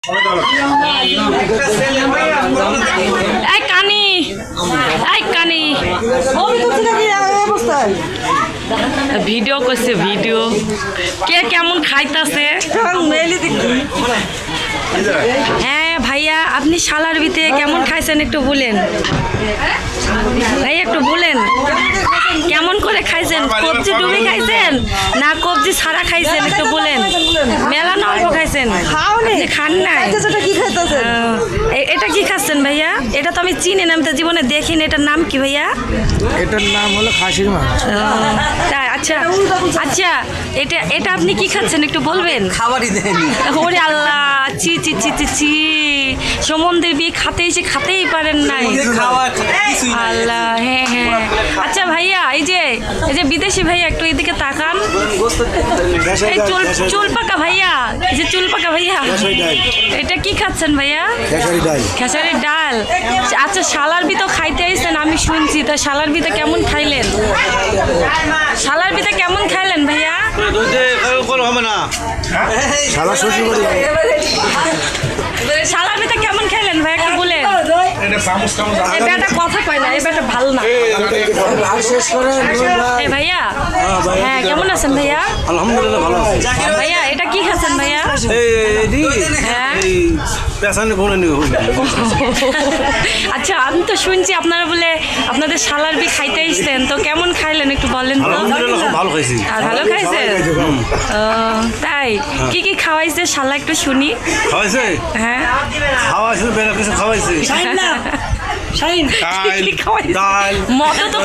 এই কানি ভিডিও করছে, ভিডিও কে কেমন খাইতাছে। হ্যাঁ ভাইয়া, আপনি শালার ভিতরে কেমন খাইছেন একটু বলেন ভাই, একটু বলেন কেমন করে খাইছেন? কবজি ডুবে খাইছেন না কবজি ছাড়া খাইছেন? একটু বলেন। মেলা না অল্প খাইছেন? আপনি খান নাই? এটা কি খাচ্ছেন ভাইয়া? এটা তো আমি চিনি না, আমি তো জীবনে দেখিনি। এটার নাম কি ভাইয়া? এটার নাম হলো খাসির মাংস। তাই? আচ্ছা আচ্ছা, এটা আপনি কি খাচ্ছেন একটু বলবেন? খাবারই দেয়নি। ওরে আল্লাহ, চি চি চি চি চি, সমুদ্রের বিয়ে খাতেই পারেন নাই। আল্লাহ, হ্যাঁ হ্যাঁ। আচ্ছা ভাইয়া, এই যে বিদেশি ভাইয়া একটু এদিকে তাকান। এই চুল পাকা ভাইয়া, এই যে চুল পাকা ভাইয়া, এটা কি খাচ্ছেন ভাইয়া? খেসারির ডাল। আচ্ছা, শালার বিতে খাইতে আইছেন আমি শুনছি, তা শালার বিতে কেমন খাইলেন? শালার বিতে কেমন খাইলেন ভাইয়া? শালার বিতে কেমন খাইলেন ভাই একটু বলেন। এটা কথা কয় না, এটা ভালো না। এই ভাইয়া, হ্যাঁ কেমন আছেন ভাইয়া? আলহামদুলিল্লাহ ভালো আছি ভাইয়া, এটা কি খাচ্ছেন ভাইয়া? হ্যাঁ, আচ্ছা, আমি তো শুনছি আপনারা বলে আপনাদের শালার বি খাইতে আসতেন, তো কেমন খাইলেন একটু বলেন তো। ভালো খাইছি। আর ভালো খাইছেন? তাই কি কি খাওয়াইছে শালা একটু শুনি। খাওয়াইছে? হ্যাঁ খাওয়াইছে, বেলা কিছু খাওয়াইছে। মদ তো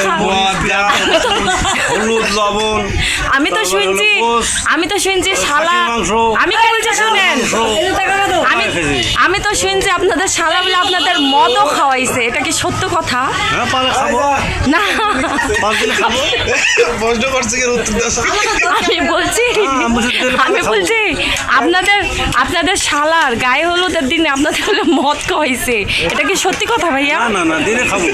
হলুদ লবণ। আমি তো শুনছি শালা, আমি কি বলছি শুনেন, আমি তো শুনছি আপনাদের শালা বলে আপনাদের মদও খাওয়াইছে, এটা কি সত্য কথা? না, আমি বলছি আপনাদের শালার গায়ে হলুদের দিনে আপনাদের বলে মদ খাওয়াইছে, এটা কি সত্যি কথা ভাইয়া? না না, দিনে খাবো।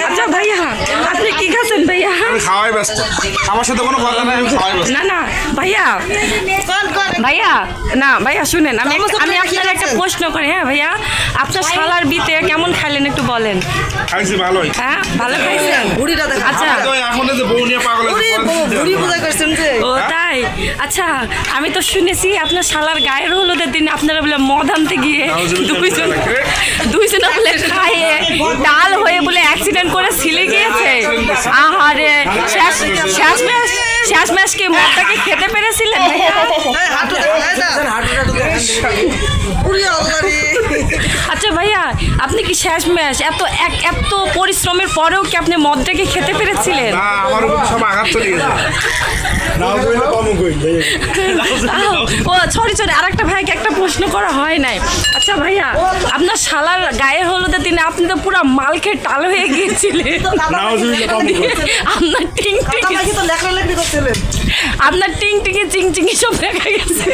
আচ্ছা ভাইয়া, আপনি কি খাচ্ছেন ভাইয়া? খাওয়াই ব্যস্ত, আমার সাথে কোনো কথা নাই, খাওয়াই ব্যস্ত। না না ভাইয়া, না ভাইয়া শুনেন, আমি আপনার একটা প্রশ্ন করি। হ্যাঁ ভাইয়া, আপনার শালার বিতে কেমন খাইলেন একটু বলেন। খাইছি ভালোই। হ্যাঁ ভালো খাইছেন? আচ্ছা, এখন যে বউ নিয়ে পাগল ও তাই? আচ্ছা, আমি তো শুনেছি আপনার শালার গায়ের হলুদের দিন আপনারা বলে মদ আনতে গিয়ে দুইজনে বলে খাইয়ে ডাল হয়ে বলে অ্যাক্সিডেন্ট করে ছিলে গিয়েছে। আহারে, শেষ ম্যাচ কি মদটাকে খেতে পেরেছিলেন? আচ্ছা ভাইয়া, আপনি কি শেষ ম্যাচ এত পরিশ্রমের পরেও কি আপনি মদটাকে খেতে পেরেছিলেন? না, আমার উপর সব আঘাত চলে গেছে। ও সরি, আরেকটা ভাইকে একটা প্রশ্ন করা হয় নাই। আচ্ছা ভাইয়া, আপনার শালার গায়ে হলুদের দিনে আপনি তো পুরো মাল খেয়ে টাল হয়ে গিয়েছিলেন। আপনার টিং টিঙে চিং চিঙি সব দেখা গেছে।